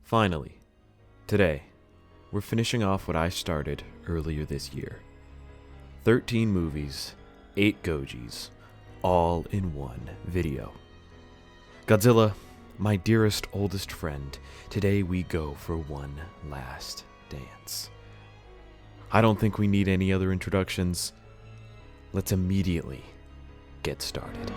Finally, today, we're finishing off what I started earlier this year. 13 movies, 8 Gojis, all in one video. Godzilla, my dearest oldest friend, today we go for one last dance. I don't think we need any other introductions. Let's immediately get started.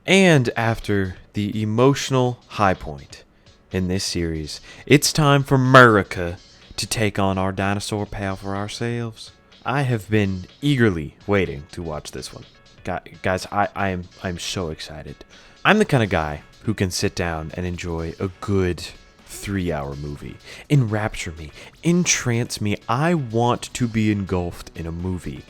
And after the emotional high point in this series, it's time for America to take on our dinosaur pal for ourselves. I have been eagerly waiting to watch this one. Guys, I'm so excited. I'm the kind of guy who can sit down and enjoy a good 3-hour movie. Enrapture me, entrance me. I want to be engulfed in a movie.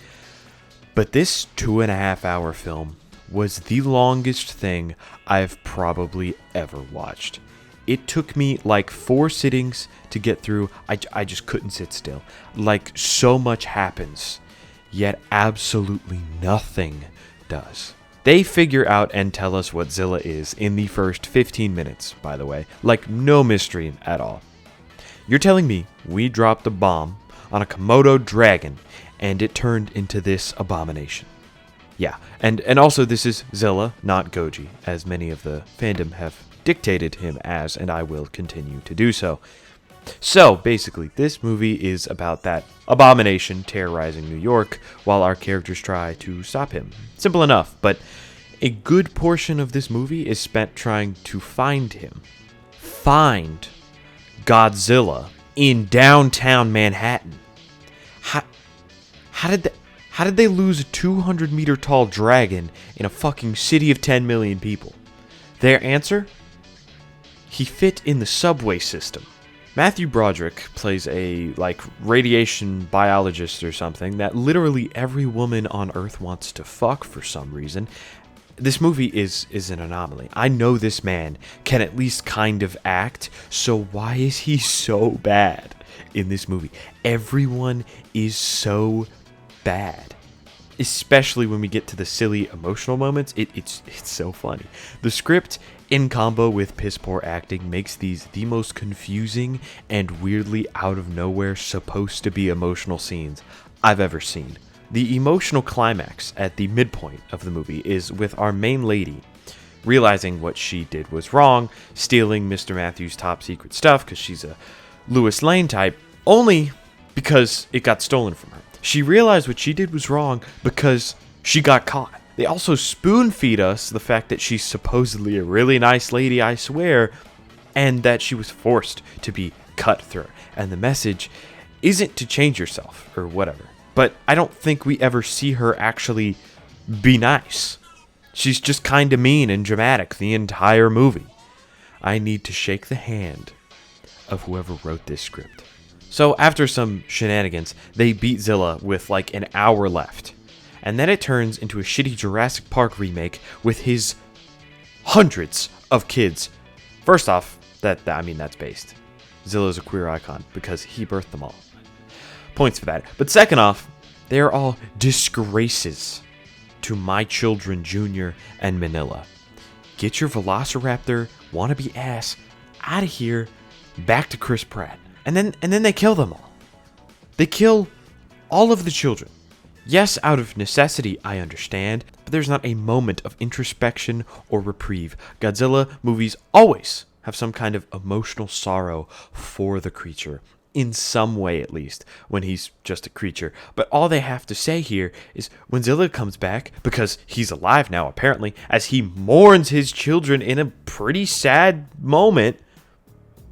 But this 2.5-hour film was the longest thing I've probably ever watched. It took me like 4 sittings to get through. I just couldn't sit still. Like, so much happens, yet absolutely nothing does. They figure out and tell us what Zilla is in the first 15 minutes, by the way. Like, no mystery at all. You're telling me we dropped a bomb on a Komodo dragon and it turned into this abomination? Yeah, and also this is Zilla, not Goji, as many of the fandom have dictated him as, and I will continue to do so. So, basically, this movie is about that abomination terrorizing New York while our characters try to stop him. Simple enough, but a good portion of this movie is spent trying to find him. Find Godzilla in downtown Manhattan. How did they lose a 200-meter tall dragon in a fucking city of 10 million people? Their answer? He fit in the subway system. Matthew Broderick plays a, radiation biologist or something that literally every woman on Earth wants to fuck for some reason. This movie is an anomaly. I know this man can at least kind of act, so why is he so bad in this movie? Everyone is so bad, especially when we get to the silly emotional moments. It's so funny. The script in combo with piss poor acting makes these the most confusing and weirdly out of nowhere supposed to be emotional scenes I've ever seen. The emotional climax at the midpoint of the movie is with our main lady realizing what she did was wrong, stealing Mr. Matthews' top secret stuff because she's a Lois Lane type, only because it got stolen from her. She realized what she did was wrong because she got caught. They also spoon-feed us the fact that she's supposedly a really nice lady, I swear, and that she was forced to be cutthroat. And the message isn't to change yourself, or whatever. But I don't think we ever see her actually be nice. She's just kinda mean and dramatic the entire movie. I need to shake the hand of whoever wrote this script. So after some shenanigans, they beat Zilla with like an hour left. And then it turns into a shitty Jurassic Park remake with his hundreds of kids. First off, that's based. Zilla's a queer icon because he birthed them all. Points for that. But second off, they are all disgraces to My Children Jr. and Manila. Get your Velociraptor wannabe ass out of here, back to Chris Pratt. And then they kill them all. They kill all of the children. Yes, out of necessity, I understand, but there's not a moment of introspection or reprieve. Godzilla movies always have some kind of emotional sorrow for the creature, in some way at least, when he's just a creature. But all they have to say here is when Zilla comes back, because he's alive now apparently, as he mourns his children in a pretty sad moment,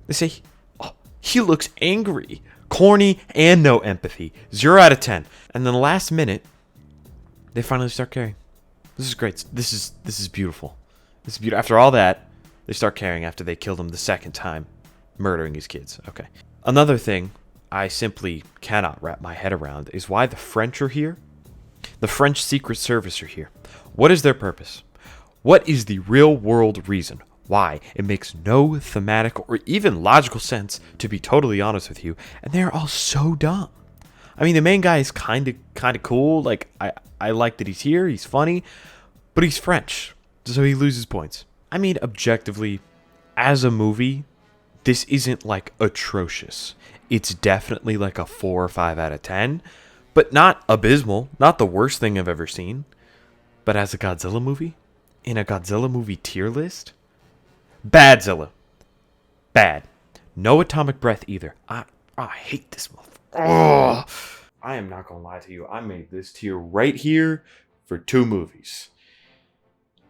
they say, he looks angry, corny, and no empathy. 0 out of 10. And then the last minute, they finally start caring. This is great. This is beautiful. This is beautiful. After all that, they start caring after they killed him the second time, murdering his kids. Okay. Another thing I simply cannot wrap my head around is why the French are here. The French Secret Service are here. What is their purpose? What is the real world reason why? It makes no thematic or even logical sense, to be totally honest with you, and they're all so dumb. I mean, the main guy is kind of cool. Like, I like that he's here. He's funny, but he's French, so he loses points. I mean, objectively, as a movie, this isn't like atrocious. It's definitely like a 4 or 5 out of 10, but not abysmal. Not the worst thing I've ever seen. But as a Godzilla movie, in a Godzilla movie tier list, Badzilla. Bad. No atomic breath either. I hate this motherfucker. Oh, I am not gonna lie to you. I made this tier right here for 2 movies.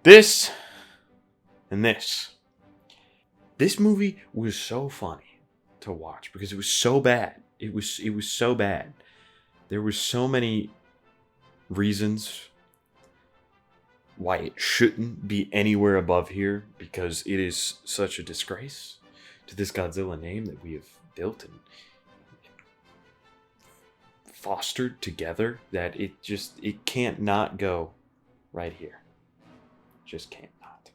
This and this. This movie was so funny to watch because it was so bad. It was so bad. There were so many reasons why it shouldn't be anywhere above here, because it is such a disgrace to this Godzilla name that we have built and fostered together, that it can't not go right here. Just can't not.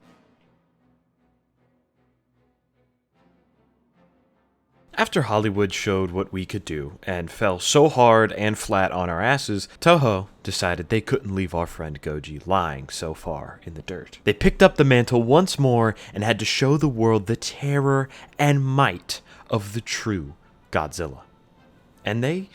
After Hollywood showed what we could do and fell so hard and flat on our asses, Toho decided they couldn't leave our friend Goji lying so far in the dirt. They picked up the mantle once more and had to show the world the terror and might of the true Godzilla. And they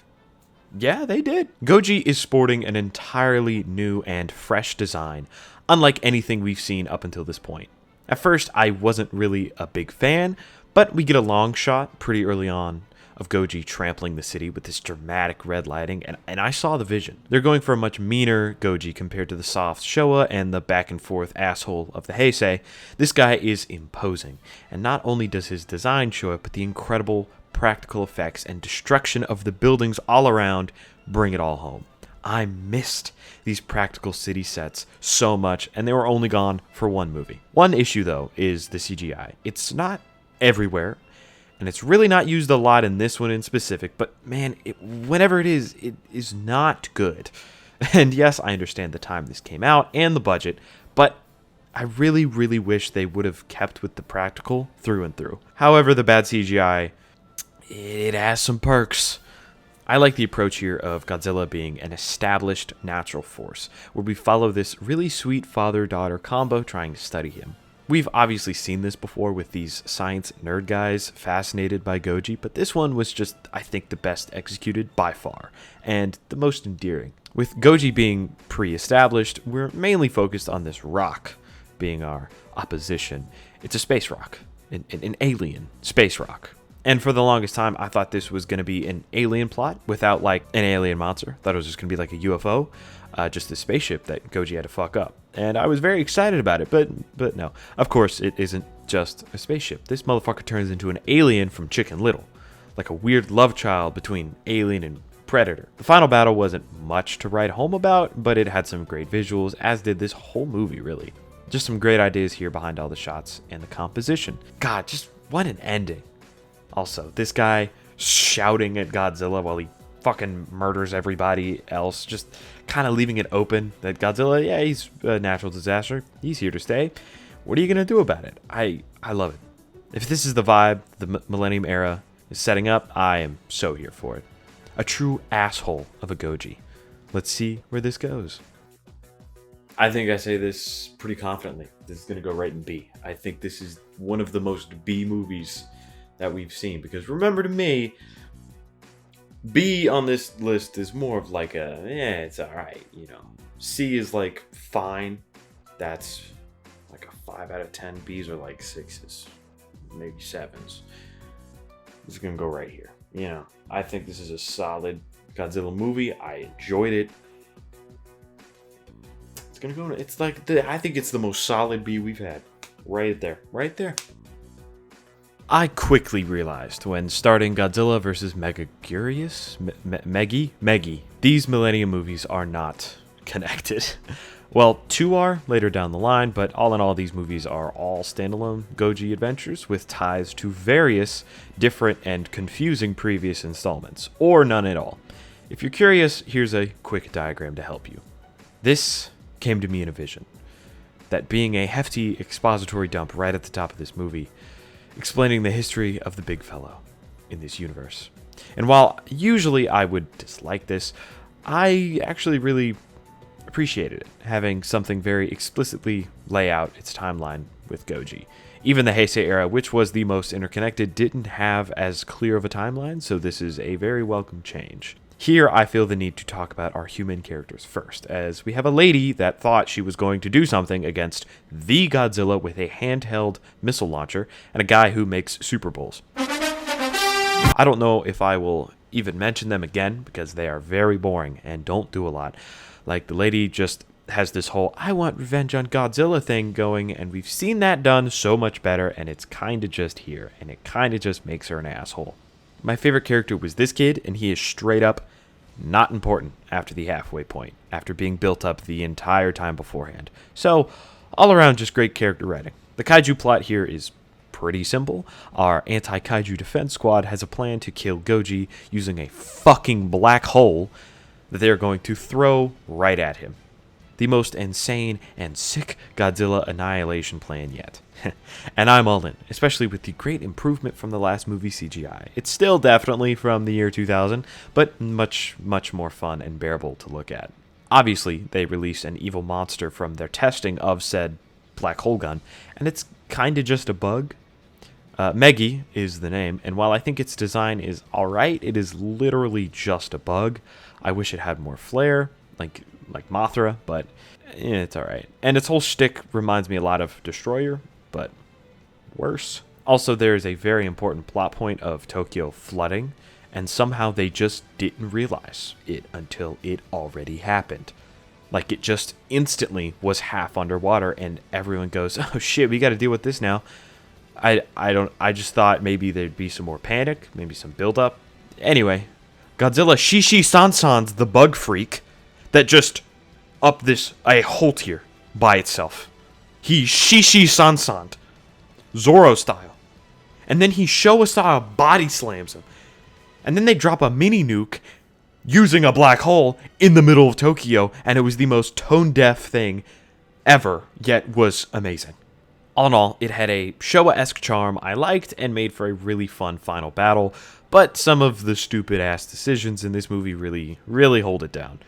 did. Goji is sporting an entirely new and fresh design, unlike anything we've seen up until this point. At first, I wasn't really a big fan, but we get a long shot pretty early on of Goji trampling the city with this dramatic red lighting, and I saw the vision. They're going for a much meaner Goji compared to the soft Showa and the back and forth asshole of the Heisei. This guy is imposing, and not only does his design show it, but the incredible practical effects and destruction of the buildings all around bring it all home. I missed these practical city sets so much, and they were only gone for 1 movie. One issue, though, is the CGI. It's not everywhere, and it's really not used a lot in this one in specific, but man, whenever it is not good. And yes, I understand the time this came out and the budget, but I really, really wish they would have kept with the practical through and through. However, the bad CGI, it has some perks. I like the approach here of Godzilla being an established natural force, where we follow this really sweet father-daughter combo trying to study him. We've obviously seen this before with these science nerd guys fascinated by Goji, but this one was just, I think, the best executed by far, and the most endearing. With Goji being pre-established, we're mainly focused on this rock being our opposition. It's a space rock, an alien space rock. And for the longest time, I thought this was going to be an alien plot without, like, an alien monster. I thought it was just going to be like a UFO, just a spaceship that Goji had to fuck up. And I was very excited about it, but no. Of course, it isn't just a spaceship. This motherfucker turns into an alien from Chicken Little, like a weird love child between Alien and Predator. The final battle wasn't much to write home about, but it had some great visuals, as did this whole movie, really. Just some great ideas here behind all the shots and the composition. God, just what an ending. Also, this guy shouting at Godzilla while he fucking murders everybody else, just kind of leaving it open that Godzilla, yeah, he's a natural disaster. He's here to stay. What are you going to do about it? I love it. If this is the vibe the Millennium era is setting up, I am so here for it. A true asshole of a Goji. Let's see where this goes. I think I say this pretty confidently. This is going to go right in B. I think this is one of the most B movies that we've seen, because remember, to me, B on this list is more of like a, it's alright, you know. C is like fine. That's like a 5 out of 10. B's are like 6s, maybe 7s. This is gonna go right here. You know, I think this is a solid Godzilla movie. I enjoyed it. It's gonna go, it's like, I think it's the most solid B we've had. Right there. Right there. I quickly realized when starting Godzilla vs. Meggy. These Millennium movies are not connected. Well, 2 are later down the line, but all in all, these movies are all standalone Goji adventures with ties to various different and confusing previous installments, or none at all. If you're curious, here's a quick diagram to help you. This came to me in a vision, that being a hefty expository dump right at the top of this movie, explaining the history of the big fellow in this universe. And while usually I would dislike this, I actually really appreciated it, having something very explicitly lay out its timeline with Goji. Even the Heisei era, which was the most interconnected, didn't have as clear of a timeline, so this is a very welcome change. Here, I feel the need to talk about our human characters first, as we have a lady that thought she was going to do something against the Godzilla with a handheld missile launcher, and a guy who makes Super Bowls. I don't know if I will even mention them again, because they are very boring and don't do a lot. Like, the lady just has this whole I want revenge on Godzilla thing going, and we've seen that done so much better, and it's kind of just here, and it kind of just makes her an asshole. My favorite character was this kid, and he is straight up not important after the halfway point, after being built up the entire time beforehand. So, all around, just great character writing. The kaiju plot here is pretty simple. Our anti-kaiju defense squad has a plan to kill Goji using a fucking black hole that they are going to throw right at him. The most insane and sick Godzilla annihilation plan yet. And I'm all in, especially with the great improvement from the last movie CGI. It's still definitely from the year 2000, but much, much more fun and bearable to look at. Obviously, they released an evil monster from their testing of said black hole gun, and it's kinda just a bug. Meggy is the name, and while I think its design is alright, it is literally just a bug. I wish it had more flair, like Mothra, but it's alright. And its whole shtick reminds me a lot of Destroyer, but worse. Also, there is a very important plot point of Tokyo flooding, and somehow they just didn't realize it until it already happened. Like, it just instantly was half underwater, and everyone goes, oh shit, we gotta deal with this now. I just thought maybe there'd be some more panic, maybe some buildup. Anyway, Godzilla Shishi Sansan's the bug freak that just up this a hole tier by itself. He Shishi Sansan, Zoro style. And then he Showa style body slams him. And then they drop a mini nuke using a black hole in the middle of Tokyo, and it was the most tone-deaf thing ever, yet was amazing. All in all, it had a Showa-esque charm I liked and made for a really fun final battle, but some of the stupid-ass decisions in this movie really hold it down.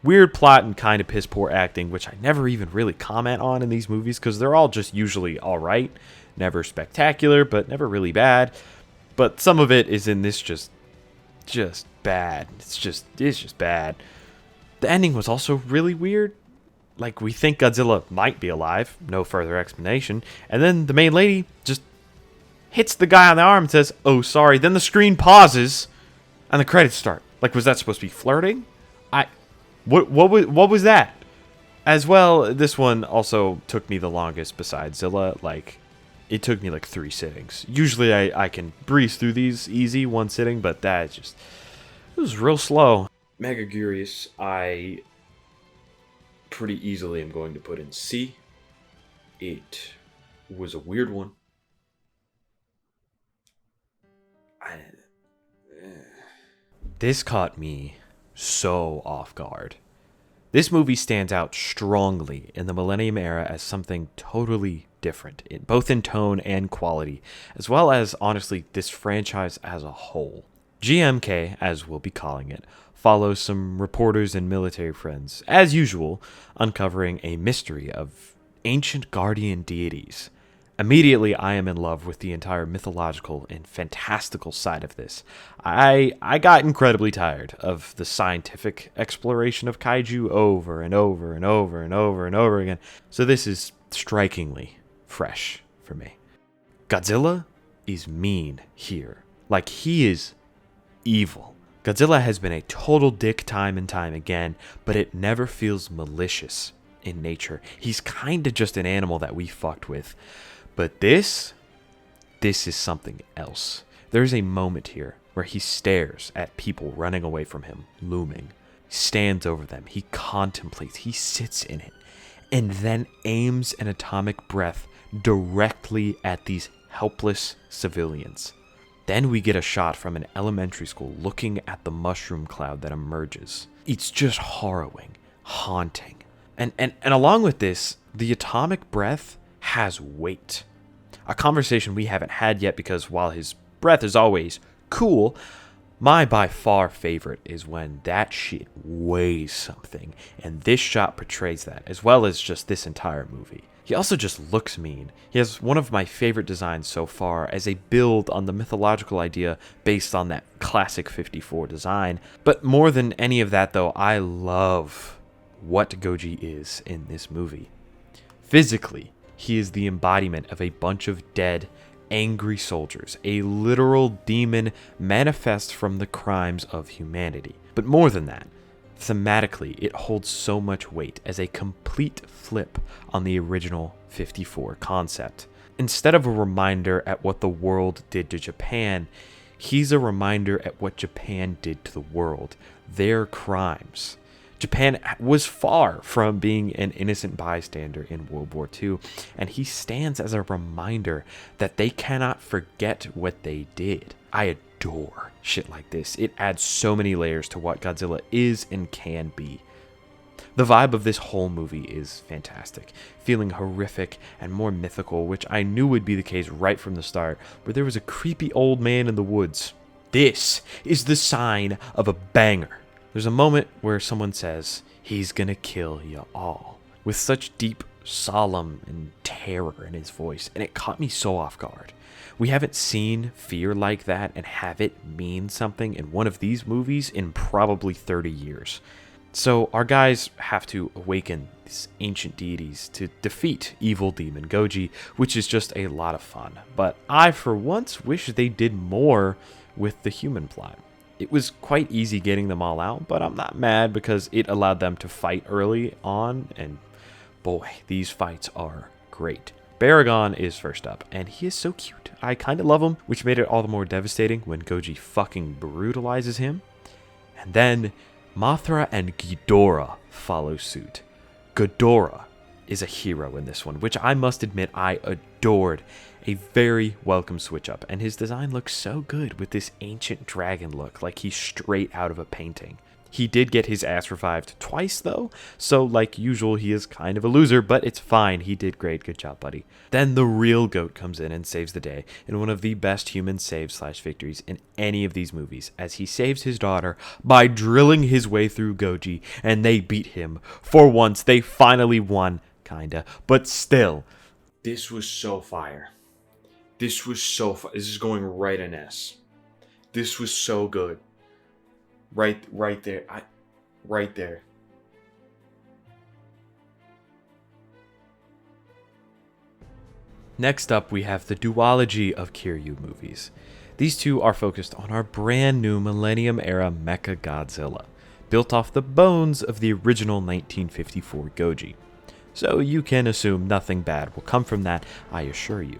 Weird plot and kind of piss-poor acting, which I never even really comment on in these movies, because they're all just usually alright, never spectacular, but never really bad. But some of it is in this just bad. It's just bad. The ending was also really weird. Like, we think Godzilla might be alive, no further explanation, and then the main lady just hits the guy on the arm and says, oh, sorry. Then the screen pauses, and the credits start. Like, was that supposed to be flirting? What was that? As well, this one also took me the longest besides Zilla. Like, it took me like 3 sittings. Usually I can breeze through these easy, one sitting, but that it was real slow. Mega Curious, I pretty easily am going to put in C. It was a weird one. This caught me so off guard. This movie stands out strongly in the Millennium era as something totally different, both in tone and quality, as well as, honestly, this franchise as a whole. GMK, as we'll be calling it, follows some reporters and military friends, as usual, uncovering a mystery of ancient guardian deities. Immediately, I am in love with the entire mythological and fantastical side of this. I got incredibly tired of the scientific exploration of kaiju over and over and over and over and over again, so this is strikingly fresh for me. Godzilla is mean here. Like, he is evil. Godzilla has been a total dick time and time again, but it never feels malicious in nature. He's kinda just an animal that we fucked with. But this is something else. There's a moment here where he stares at people running away from him, looming. He stands over them. He contemplates. He sits in it. and then aims an atomic breath directly at these helpless civilians. Then we get a shot from an elementary school looking at the mushroom cloud that emerges. It's just harrowing, haunting. And along with this, the atomic breath has weight. A conversation we haven't had yet, because while his breath is always cool, my by far favorite is when that shit weighs something, and this shot portrays that, as well as just this entire movie. He also just looks mean. He has one of my favorite designs so far as a build on the mythological idea based on that classic 54 design. But more than any of that though, I love what Goji is in this movie. Physically, he is the embodiment of a bunch of dead, angry soldiers, a literal demon manifest from the crimes of humanity. But more than that, thematically, it holds so much weight as a complete flip on the original 54 concept. Instead of a reminder at what the world did to Japan, he's a reminder at what Japan did to the world, their crimes. Japan was far from being an innocent bystander in World War II, and he stands as a reminder that they cannot forget what they did. I adore shit like this. It adds so many layers to what Godzilla is and can be. The vibe of this whole movie is fantastic, feeling horrific and more mythical, which I knew would be the case right from the start, where there was a creepy old man in the woods. This is the sign of a banger. There's a moment where someone says, "He's gonna kill you all," with such deep, solemn, and terror in his voice, and it caught me so off guard. We haven't seen fear like that and have it mean something in one of these movies in probably 30 years. So our guys have to awaken these ancient deities to defeat evil demon Goji, which is just a lot of fun. But I, for once, wish they did more with the human plot. It was quite easy getting them all out, but I'm not mad because it allowed them to fight early on, and boy, these fights are great. Baragon is first up, and he is so cute. I kind of love him, which made it all the more devastating when Goji fucking brutalizes him. And then Mothra and Ghidorah follow suit. Ghidorah is a hero in this one, which I must admit I adored. A very welcome switch up, and his design looks so good with this ancient dragon look, like he's straight out of a painting. He did get his ass revived twice though, so like usual he is kind of a loser, but it's fine. He did great. Good job, buddy. Then the real GOAT comes in and saves the day in one of the best human saves/victories in any of these movies, as he saves his daughter by drilling his way through Goji, and they beat him. For once, they finally won, kinda, but still. This was so fire. This was so fire. This is going right in S. This was so good. Right there. Right there. Next up, we have the duology of KIRYU movies. These two are focused on our brand new Millennium era Mecha Godzilla, built off the bones of the original 1954 Goji. So you can assume nothing bad will come from that, I assure you.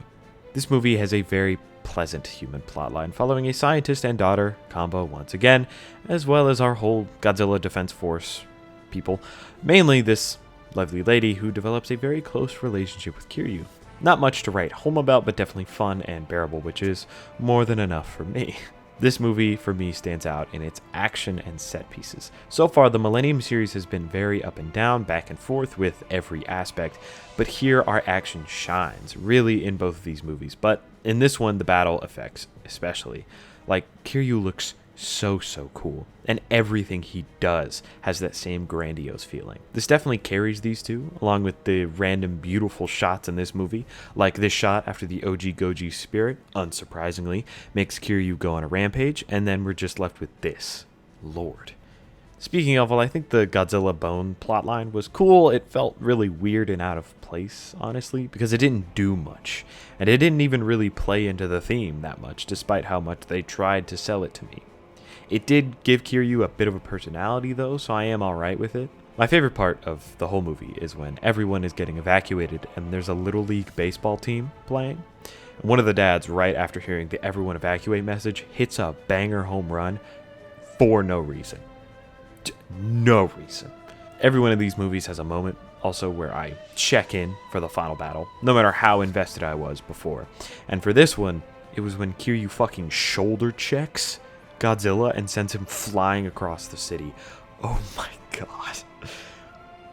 This movie has a very pleasant human plotline following a scientist and daughter combo once again, as well as our whole Godzilla Defense Force people. Mainly this lovely lady who develops a very close relationship with KIRYU. Not much to write home about, but definitely fun and bearable, which is more than enough for me. This movie, for me, stands out in its action and set pieces. So far, the Millennium series has been very up and down, back and forth with every aspect, but here our action shines, really, in both of these movies. But in this one, the battle effects, especially. Like, KIRYU looks so cool, and everything he does has that same grandiose feeling. This definitely carries these two, along with the random beautiful shots in this movie, like this shot after the OG Goji spirit, unsurprisingly, makes KIRYU go on a rampage, and then we're just left with this. Lord. Speaking of, well, I think the Godzilla Bone plotline was cool. It felt really weird and out of place, honestly, because it didn't do much, and it didn't even really play into the theme that much, despite how much they tried to sell it to me. It did give KIRYU a bit of a personality though, so I am alright with it. My favorite part of the whole movie is when everyone is getting evacuated and there's a Little League baseball team playing. And one of the dads, right after hearing the everyone evacuate message, hits a banger home run for no reason. No reason. Every one of these movies has a moment also where I check in for the final battle, no matter how invested I was before. And for this one, it was when KIRYU fucking shoulder checks Godzilla and sends him flying across the city. Oh my god.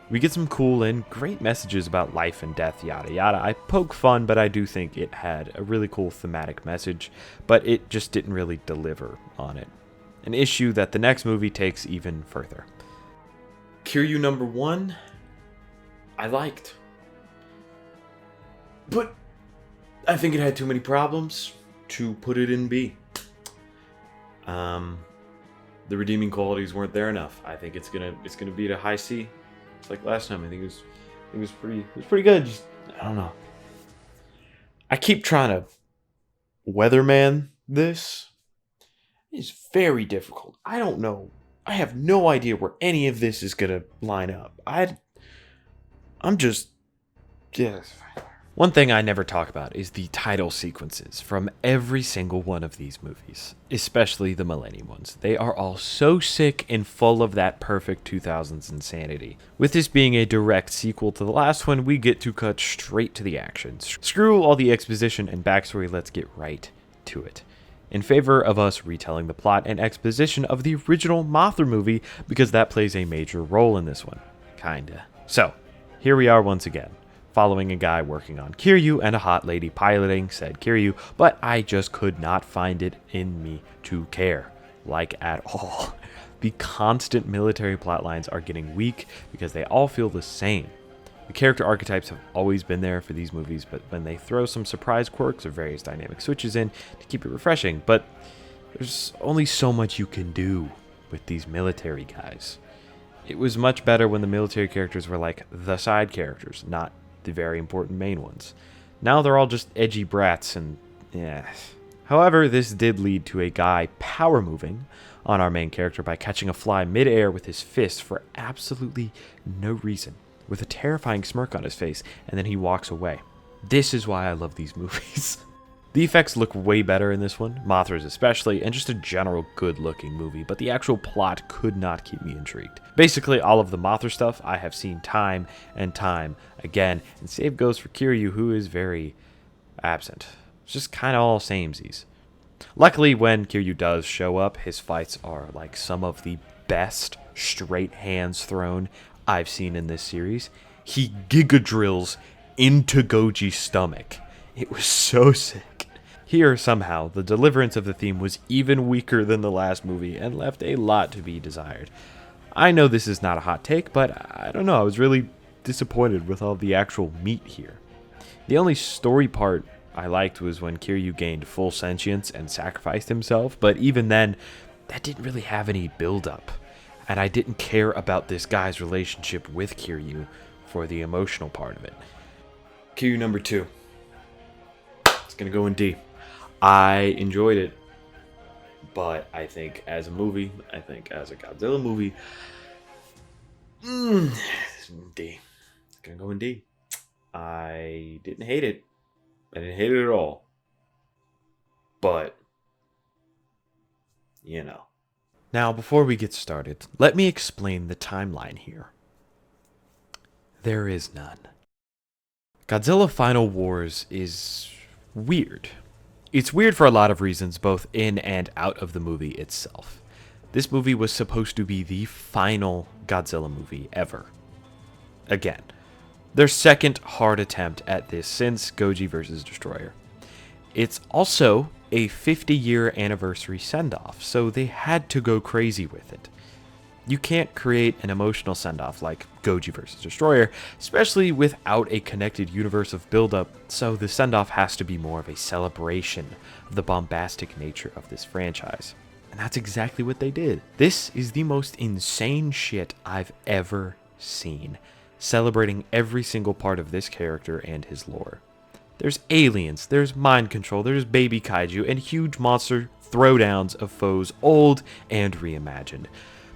We get some cool and great messages about life and death, yada yada. I poke fun, but I do think it had a really cool thematic message, but it just didn't really deliver on it. An issue that the next movie takes even further. KIRYU number 1, I liked. But I think it had too many problems to put it in B. The redeeming qualities weren't there enough. I think it's gonna be at a high C. It's like last time. I think it was pretty good. Just, I don't know. I keep trying to weatherman this. It's very difficult. I don't know. I have no idea where any of this is gonna line up. I'm just. One thing I never talk about is the title sequences from every single one of these movies, especially the Millenium ones. They are all so sick and full of that perfect 2000s insanity. With this being a direct sequel to the last one, we get to cut straight to the action. Screw all the exposition and backstory, let's get right to it. In favor of us retelling the plot and exposition of the original Mothra movie, because that plays a major role in this one. Kinda. So, here we are once again, following a guy working on KIRYU and a hot lady piloting said KIRYU, but I just could not find it in me to care, like at all. The constant military plotlines are getting weak because they all feel the same. The character archetypes have always been there for these movies, but when they throw some surprise quirks or various dynamic switches in to keep it refreshing, but there's only so much you can do with these military guys. It was much better when the military characters were like the side characters, not the very important main ones. Now they're all just edgy brats and yeah. However, this did lead to a guy power moving on our main character by catching a fly mid-air with his fist for absolutely no reason, with a terrifying smirk on his face, and then he walks away. This is why I love these movies. The effects look way better in this one, Mothra's especially, and just a general good-looking movie, but the actual plot could not keep me intrigued. Basically, all of the Mothra stuff I have seen time and time again, and save goes for KIRYU, who is very absent. It's just kind of all samesies. Luckily, when KIRYU does show up, his fights are like some of the best straight hands thrown I've seen in this series. He giga drills into Goji's stomach. It was so sick. Here, somehow, the deliverance of the theme was even weaker than the last movie and left a lot to be desired. I know this is not a hot take, but I don't know, I was really disappointed with all the actual meat here. The only story part I liked was when KIRYU gained full sentience and sacrificed himself, but even then, that didn't really have any build-up. And I didn't care about this guy's relationship with KIRYU for the emotional part of it. KIRYU number 2. It's gonna go in D. I enjoyed it, but I think as a movie, I think as a Godzilla movie, D. It's gonna go in D. I didn't hate it. I didn't hate it at all. But, you know. Now, before we get started, let me explain the timeline here. There is none. Godzilla Final Wars is weird. It's weird for a lot of reasons, both in and out of the movie itself. This movie was supposed to be the final Godzilla movie ever. Again, their second hard attempt at this since Goji vs. Destroyer. It's also a 50-year anniversary send-off, so they had to go crazy with it. You can't create an emotional send-off like Goji vs. Destroyer, especially without a connected universe of build-up, so the send-off has to be more of a celebration of the bombastic nature of this franchise. And that's exactly what they did. This is the most insane shit I've ever seen, celebrating every single part of this character and his lore. There's aliens, there's mind control, there's baby kaiju, and huge monster throwdowns of foes old and reimagined.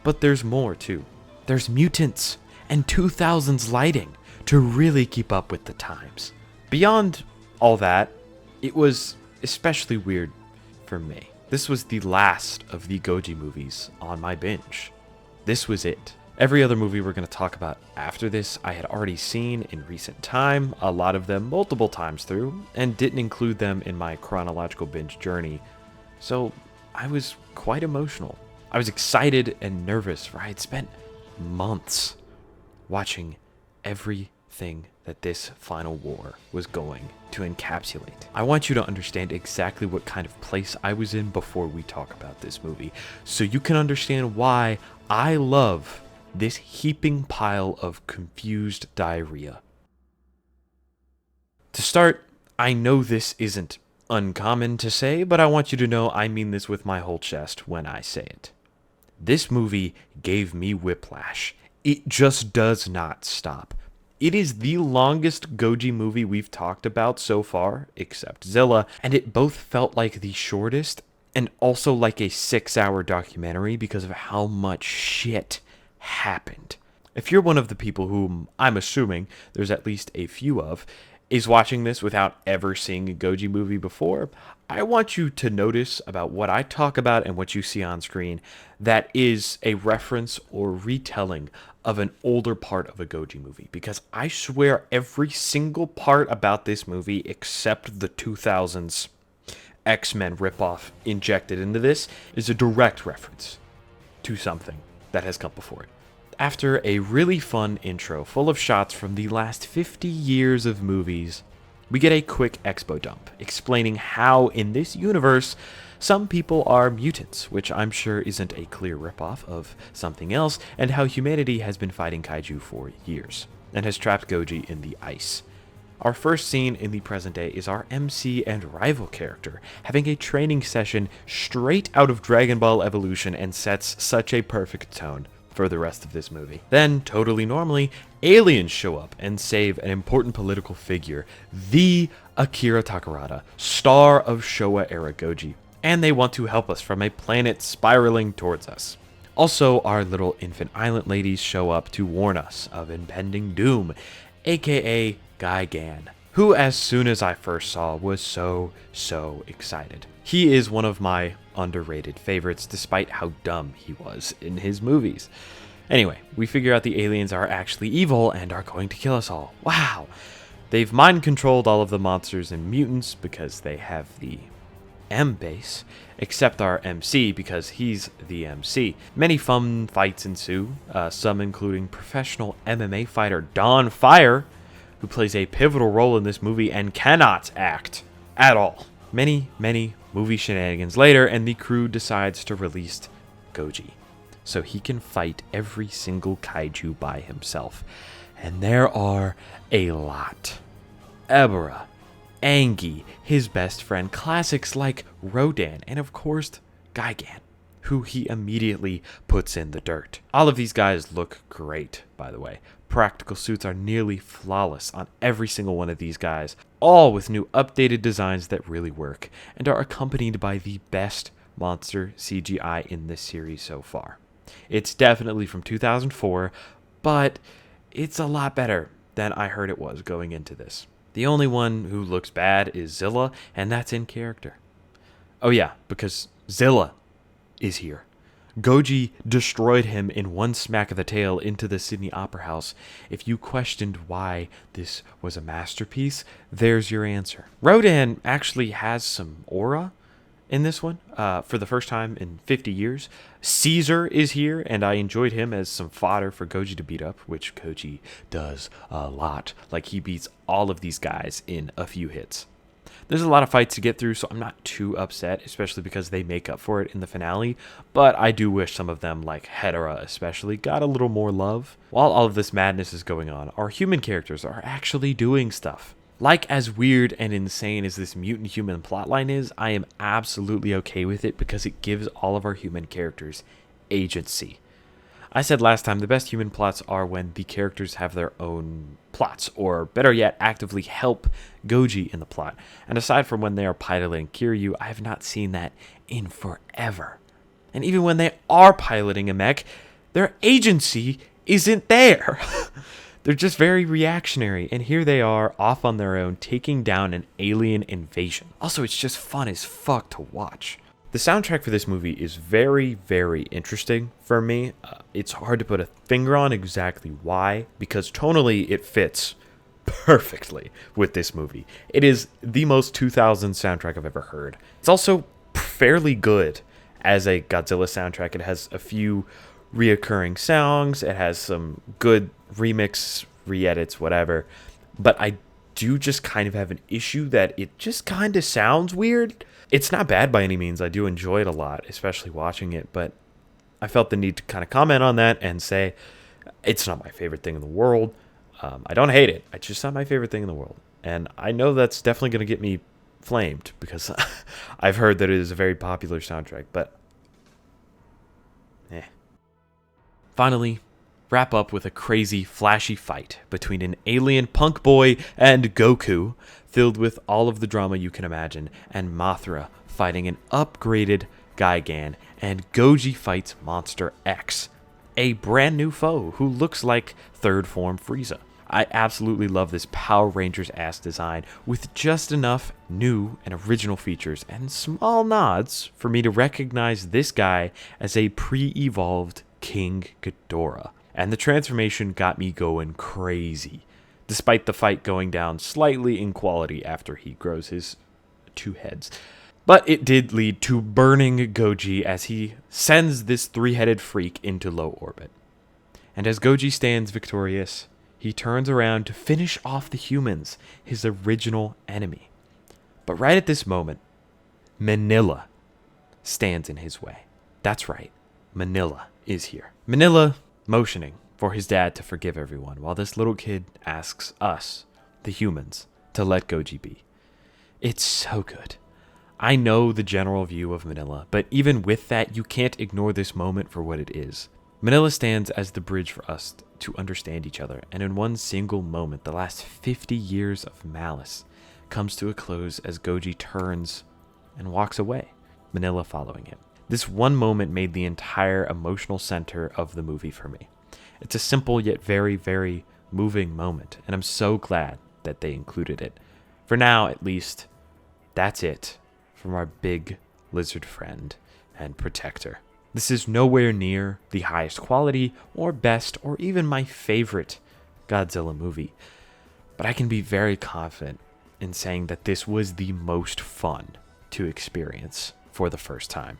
But there's more, too. There's mutants and 2000s lighting to really keep up with the times. Beyond all that, it was especially weird for me. This was the last of the Goji movies on my binge. This was it. Every other movie we're going to talk about after this, I had already seen in recent time, a lot of them multiple times through, and didn't include them in my chronological binge journey. So I was quite emotional. I was excited and nervous, for I had spent months watching everything that this final war was going to encapsulate. I want you to understand exactly what kind of place I was in before we talk about this movie, so you can understand why I love this heaping pile of confused diarrhea. To start, I know this isn't uncommon to say, but I want you to know I mean this with my whole chest when I say it. This movie gave me whiplash. It just does not stop. It is the longest Goji movie we've talked about so far, except Zilla, and it both felt like the shortest and also like a 6-hour documentary because of how much shit happened. If you're one of the people whom I'm assuming there's at least a few of, is watching this without ever seeing a Goji movie before, I want you to notice about what I talk about and what you see on screen that is a reference or retelling of an older part of a Goji movie, because I swear every single part about this movie except the 2000s X-Men ripoff injected into this is a direct reference to something that has come before it. After a really fun intro full of shots from the last 50 years of movies, we get a quick expo dump explaining how in this universe some people are mutants, which I'm sure isn't a clear ripoff of something else, and how humanity has been fighting kaiju for years and has trapped Goji in the ice. Our first scene in the present day is our MC and rival character having a training session straight out of Dragon Ball Evolution, and sets such a perfect tone for the rest of this movie. Then, totally normally, aliens show up and save an important political figure, the Akira Takarada, star of Showa-era Goji, and they want to help us from a planet spiraling towards us. Also, our little infant island ladies show up to warn us of impending doom, aka Gigan, who as soon as I first saw was so excited. He is one of my underrated favorites despite how dumb he was in his movies. Anyway, we figure out the aliens are actually evil and are going to kill us all. Wow! They've mind controlled all of the monsters and mutants because they have the M base, except our MC because he's the MC. Many fun fights ensue, some including professional MMA fighter Don Fire, who plays a pivotal role in this movie and cannot act at all. Many movie shenanigans later, and the crew decides to release Goji so he can fight every single kaiju by himself. And there are a lot. Ebera, Angie, his best friend, classics like Rodan, and of course, Gigan, who he immediately puts in the dirt. All of these guys look great, by the way. Practical suits are nearly flawless on every single one of these guys, all with new updated designs that really work, and are accompanied by the best monster CGI in this series so far. It's definitely from 2004, but it's a lot better than I heard it was going into this. The only one who looks bad is Zilla, and that's in character. Oh yeah, because Zilla is here. Goji destroyed him in one smack of the tail into the Sydney Opera House. If you questioned why this was a masterpiece, there's your answer. Rodan actually has some aura in this one for the first time in 50 years. Caesar is here, and I enjoyed him as some fodder for Goji to beat up, which Goji does a lot. Like, he beats all of these guys in a few hits. There's a lot of fights to get through, so I'm not too upset, especially because they make up for it in the finale, but I do wish some of them, like Hedera especially, got a little more love. While all of this madness is going on, our human characters are actually doing stuff. Like, as weird and insane as this mutant human plotline is, I am absolutely okay with it because it gives all of our human characters agency. I said last time, the best human plots are when the characters have their own plots, or better yet, actively help Goji in the plot. And aside from when they are piloting KIRYU, I have not seen that in forever. And even when they are piloting a mech, their agency isn't there. They're just very reactionary, and here they are, off on their own, taking down an alien invasion. Also, it's just fun as fuck to watch. The soundtrack for this movie is very, very interesting for me. It's hard to put a finger on exactly why, because tonally it fits perfectly with this movie. It is the most 2000s soundtrack I've ever heard. It's also fairly good as a Godzilla soundtrack. It has a few reoccurring songs. It has some good remix, re-edits, whatever. But I do just kind of have an issue that it just kind of sounds weird. It's not bad by any means. I do enjoy it a lot, especially watching it. But I felt the need to kind of comment on that and say it's not my favorite thing in the world. I don't hate it. It's just not my favorite thing in the world. And I know that's definitely going to get me flamed because I've heard that it is a very popular soundtrack. But finally, wrap up with a crazy, flashy fight between an alien punk boy and Goku, filled with all of the drama you can imagine, and Mothra fighting an upgraded Gigan, and Goji fights Monster X, a brand new foe who looks like third form Frieza. I absolutely love this Power Rangers-ass design with just enough new and original features and small nods for me to recognize this guy as a pre-evolved King Ghidorah. And the transformation got me going crazy, despite the fight going down slightly in quality after he grows his two heads. But it did lead to burning Goji as he sends this three-headed freak into low orbit. And as Goji stands victorious, he turns around to finish off the humans, his original enemy. But right at this moment, Manila stands in his way. That's right, Manila is here. Manila motioning for his dad to forgive everyone, while this little kid asks us, the humans, to let Goji be. It's so good. I know the general view of Manila, but even with that, you can't ignore this moment for what it is. Manila stands as the bridge for us to understand each other, and in one single moment, the last 50 years of malice comes to a close as Goji turns and walks away, Manila following him. This one moment made the entire emotional center of the movie for me. It's a simple yet very, very moving moment, and I'm so glad that they included it. For now, at least, that's it from our big lizard friend and protector. This is nowhere near the highest quality or best or even my favorite Godzilla movie, but I can be very confident in saying that this was the most fun to experience for the first time.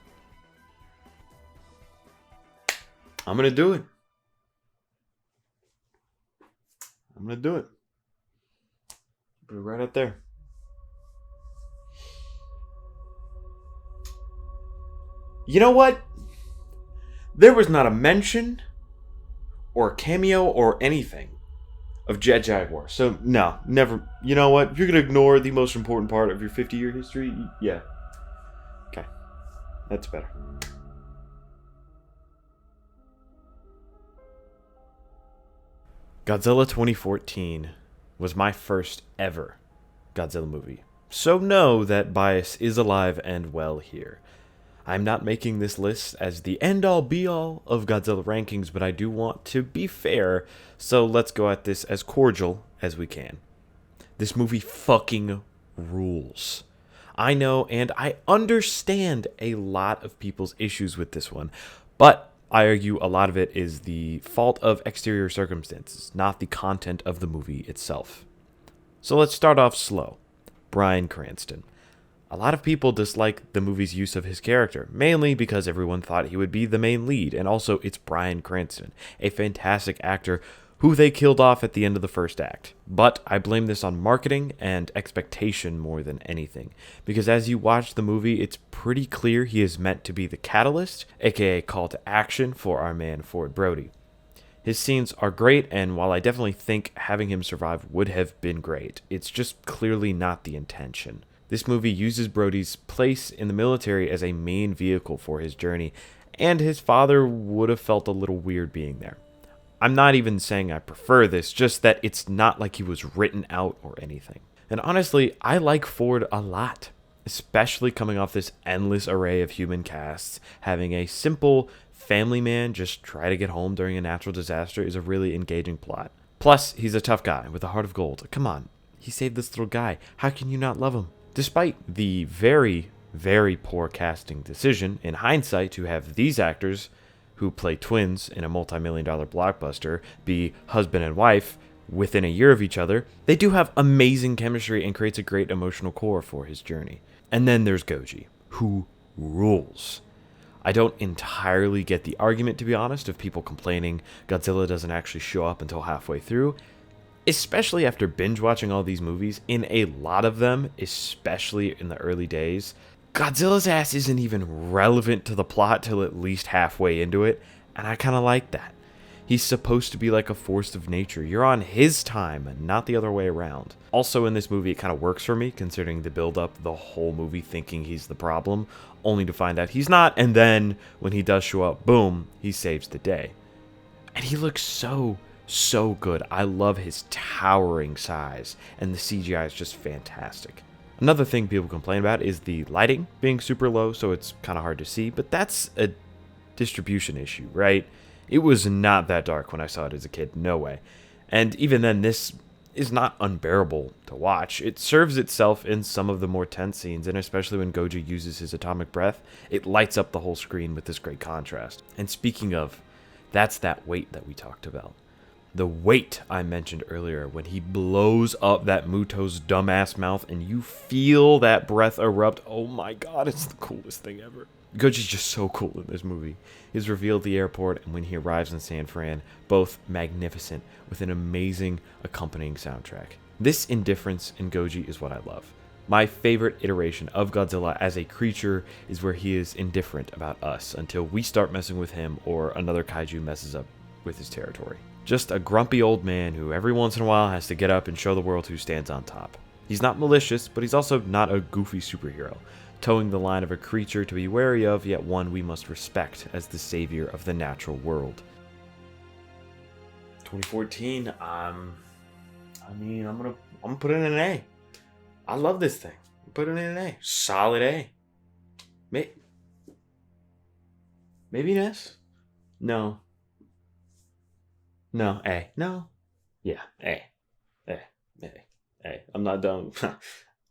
I'm going to do it. I'm going to do it. Put it right up there. You know what? There was not a mention or a cameo or anything of Jet Jaguar. So, no, never. You know what? If you're going to ignore the most important part of your 50-year history, yeah. Okay. That's better. Godzilla 2014 was my first ever Godzilla movie. So know that bias is alive and well here. I'm not making this list as the end-all be-all of Godzilla rankings, but I do want to be fair, so let's go at this as cordial as we can. This movie fucking rules. I know and I understand a lot of people's issues with this one, but I argue a lot of it is the fault of exterior circumstances, not the content of the movie itself. So let's start off slow. Bryan Cranston. A lot of people dislike the movie's use of his character, mainly because everyone thought he would be the main lead, and also it's Bryan Cranston, a fantastic actor who they killed off at the end of the first act. But I blame this on marketing and expectation more than anything, because as you watch the movie, it's pretty clear he is meant to be the catalyst, aka call to action for our man Ford Brody. His scenes are great, and while I definitely think having him survive would have been great, it's just clearly not the intention. This movie uses Brody's place in the military as a main vehicle for his journey, and his father would have felt a little weird being there. I'm not even saying I prefer this, just that it's not like he was written out or anything. And honestly, I like Ford a lot, especially coming off this endless array of human casts. Having a simple family man just try to get home during a natural disaster is a really engaging plot. Plus, he's a tough guy with a heart of gold. Come on, he saved this little guy. How can you not love him? Despite the very, very poor casting decision in hindsight to have these actors, who play twins in a multi-million-dollar blockbuster, be husband and wife within a year of each other. They do have amazing chemistry and creates a great emotional core for his journey. And then there's Goji, who rules. I don't entirely get the argument, to be honest, of people complaining Godzilla doesn't actually show up until halfway through, especially after binge watching all these movies. In a lot of them, especially in the early days, Godzilla's ass isn't even relevant to the plot till at least halfway into it, and I kind of like that. He's supposed to be like a force of nature. You're on his time, and not the other way around. Also in this movie, it kind of works for me, considering the build-up the whole movie thinking he's the problem, only to find out he's not, and then when he does show up, boom, he saves the day. And he looks so good. I love his towering size, and the CGI is just fantastic. Another thing people complain about is the lighting being super low, so it's kind of hard to see, but that's a distribution issue, right? It was not that dark when I saw it as a kid, no way. And even then, this is not unbearable to watch. It serves itself in some of the more tense scenes, and especially when Goji uses his atomic breath, it lights up the whole screen with this great contrast. And speaking of, that's that weight that we talked about. The weight I mentioned earlier, when he blows up that Muto's dumbass mouth and you feel that breath erupt. Oh my god, it's the coolest thing ever. Goji's just so cool in this movie. His reveal at the airport and when he arrives in San Fran, both magnificent with an amazing accompanying soundtrack. This indifference in Goji is what I love. My favorite iteration of Godzilla as a creature is where he is indifferent about us until we start messing with him or another kaiju messes up with his territory. Just a grumpy old man who every once in a while has to get up and show the world who stands on top. He's not malicious, but he's also not a goofy superhero, towing the line of a creature to be wary of, yet one we must respect as the savior of the natural world. 2014, I'm gonna put it in an A. I love this thing. Put it in an A. Solid A. Maybe an S? No, A. No. Yeah, A. I'm not done.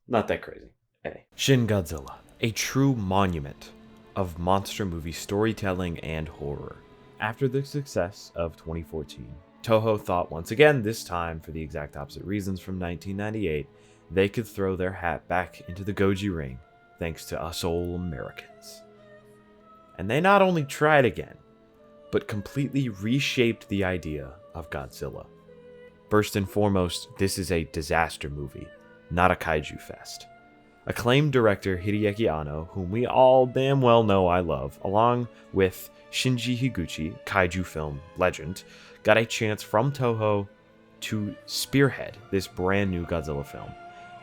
Not that crazy. A. Shin Godzilla, a true monument of monster movie storytelling and horror. After the success of 2014, Toho thought once again, this time for the exact opposite reasons from 1998, they could throw their hat back into the Goji ring, thanks to us all Americans. And they not only tried again, but completely reshaped the idea of Godzilla. First and foremost, this is a disaster movie, not a kaiju fest. Acclaimed director Hideaki Anno, whom we all damn well know I love, along with Shinji Higuchi, kaiju film legend, got a chance from Toho to spearhead this brand new Godzilla film.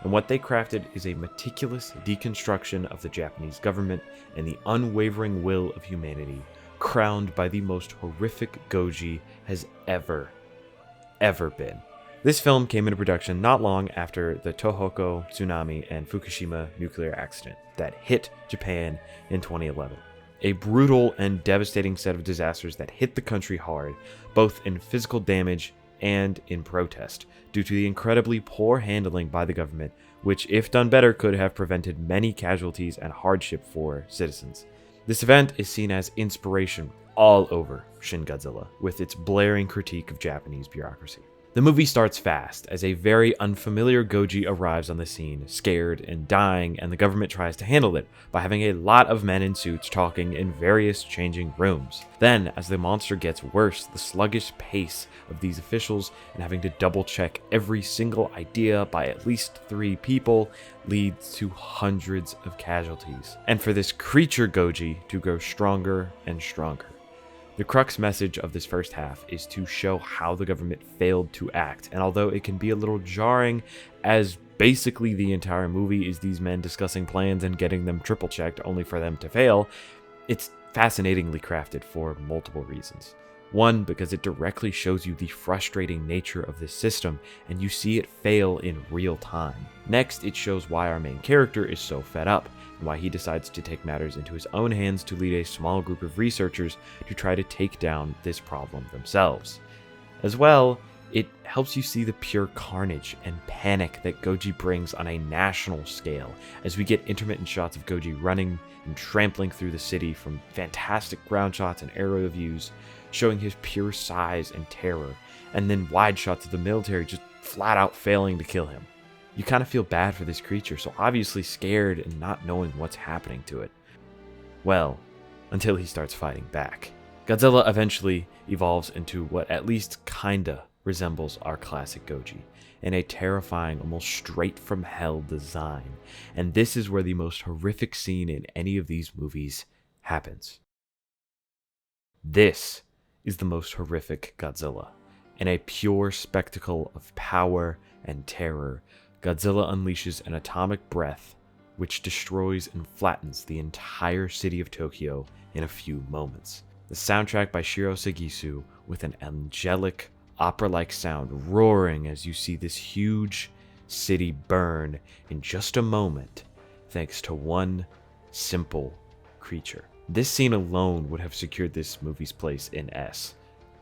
And what they crafted is a meticulous deconstruction of the Japanese government and the unwavering will of humanity, crowned by the most horrific Goji has ever been. This film came into production not long after the Tohoku tsunami and Fukushima nuclear accident that hit Japan in 2011. A brutal and devastating set of disasters that hit the country hard, both in physical damage and in protest, due to the incredibly poor handling by the government, which, if done better, could have prevented many casualties and hardship for citizens. This event is seen as inspiration all over Shin Godzilla, with its blaring critique of Japanese bureaucracy. The movie starts fast, as a very unfamiliar Goji arrives on the scene, scared and dying, and the government tries to handle it by having a lot of men in suits talking in various changing rooms. Then, as the monster gets worse, the sluggish pace of these officials and having to double-check every single idea by at least 3 people leads to hundreds of casualties. And for this creature Goji to grow stronger and stronger. The crux message of this first half is to show how the government failed to act, and although it can be a little jarring, as basically the entire movie is these men discussing plans and getting them triple checked only for them to fail, it's fascinatingly crafted for multiple reasons. One, because it directly shows you the frustrating nature of this system, and you see it fail in real time. Next, it shows why our main character is so fed up, and why he decides to take matters into his own hands to lead a small group of researchers to try to take down this problem themselves. As well, It helps you see the pure carnage and panic that Goji brings on a national scale, as we get intermittent shots of Goji running and trampling through the city from fantastic ground shots and aerial views, showing his pure size and terror, and then wide shots of the military just flat out failing to kill him. You kind of feel bad for this creature, so obviously scared and not knowing what's happening to it. Well, until he starts fighting back. Godzilla eventually evolves into what at least kinda resembles our classic Goji, in a terrifying, almost straight from hell design, and this is where the most horrific scene in any of these movies happens. This is the most horrific Godzilla. In a pure spectacle of power and terror, Godzilla unleashes an atomic breath which destroys and flattens the entire city of Tokyo in a few moments. The soundtrack by Shiro Sagisu with an angelic, opera-like sound roaring as you see this huge city burn in just a moment, thanks to one simple creature. This scene alone would have secured this movie's place in S,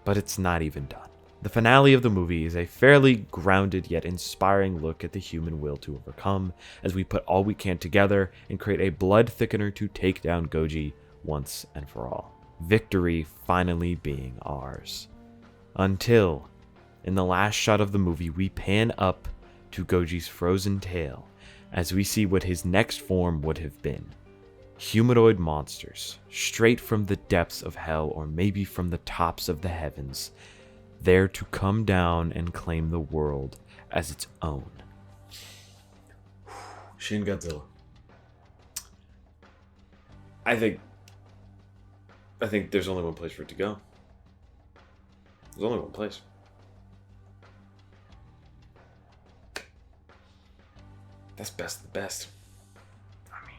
but it's not even done. The finale of the movie is a fairly grounded yet inspiring look at the human will to overcome, as we put all we can together and create a blood thickener to take down Goji once and for all. Victory finally being ours. Until, in the last shot of the movie, we pan up to Goji's frozen tail as we see what his next form would have been. Humanoid monsters, straight from the depths of hell or maybe from the tops of the heavens, there to come down and claim the world as its own. Shin Godzilla. I think there's only one place for it to go. There's only one place. That's best of the best. I mean,